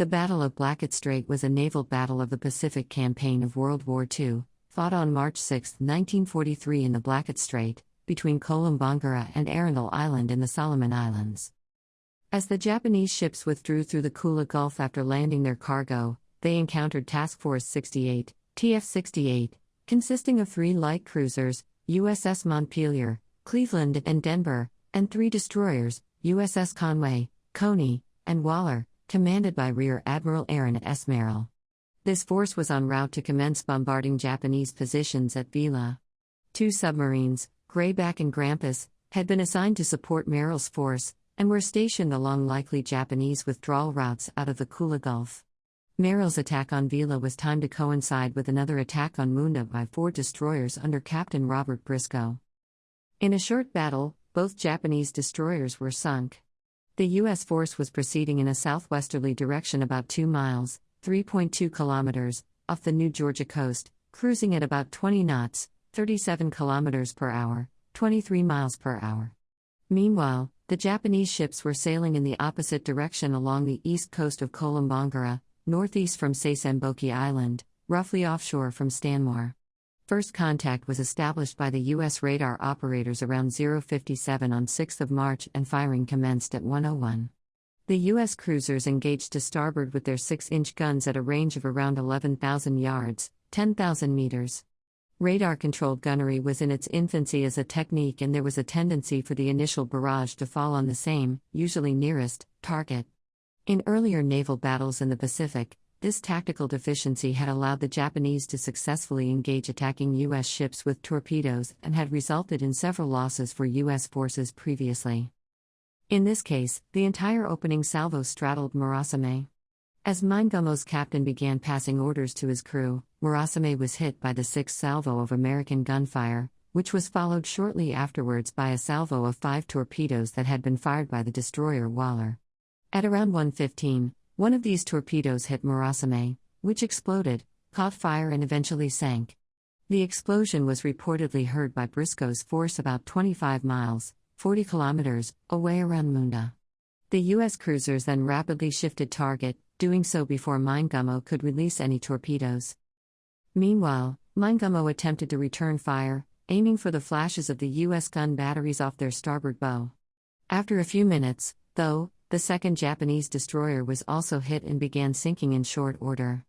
The Battle of Blackett Strait was a naval battle of the Pacific Campaign of World War II, fought on March 6, 1943 in the Blackett Strait, between Kolombangara and Arundel Island in the Solomon Islands. As the Japanese ships withdrew through the Kula Gulf after landing their cargo, they encountered Task Force 68, TF-68, consisting of 3 light cruisers, USS Montpelier, Cleveland and Denver, and 3 destroyers, USS Conway, Coney, and Waller, commanded by Rear Admiral Aaron S. Merrill. This force was en route to commence bombarding Japanese positions at Vila. 2 submarines, Greyback and Grampus, had been assigned to support Merrill's force, and were stationed along likely Japanese withdrawal routes out of the Kula Gulf. Merrill's attack on Vila was timed to coincide with another attack on Munda by 4 destroyers under Captain Robert Briscoe. In a short battle, both Japanese destroyers were sunk. The U.S. force was proceeding in a southwesterly direction about 2 miles, 3.2 kilometers, off the New Georgia coast, cruising at about 20 knots, 37 kilometers per hour, 23 miles per hour. Meanwhile, the Japanese ships were sailing in the opposite direction along the east coast of Kolombangara, northeast from Sasamboki Island, roughly offshore from Stanmore. First contact was established by the U.S. radar operators around 0:57 on 6 March and firing commenced at 1:01. The U.S. cruisers engaged to starboard with their 6-inch guns at a range of around 11,000 yards, 10,000 meters. Radar-controlled gunnery was in its infancy as a technique, and there was a tendency for the initial barrage to fall on the same, usually nearest, target. In earlier naval battles in the Pacific, this tactical deficiency had allowed the Japanese to successfully engage attacking U.S. ships with torpedoes and had resulted in several losses for U.S. forces previously. In this case, the entire opening salvo straddled Murasame. As Mingumo's captain began passing orders to his crew, Murasame was hit by the 6th salvo of American gunfire, which was followed shortly afterwards by a salvo of 5 torpedoes that had been fired by the destroyer Waller. At around 1:15, one of these torpedoes hit Murasame, which exploded, caught fire and eventually sank. The explosion was reportedly heard by Briscoe's force about 25 miles, 40 kilometers, away around Munda. The U.S. cruisers then rapidly shifted target, doing so before Mingumo could release any torpedoes. Meanwhile, Mingumo attempted to return fire, aiming for the flashes of the U.S. gun batteries off their starboard bow. After a few minutes, though, the second Japanese destroyer was also hit and began sinking in short order.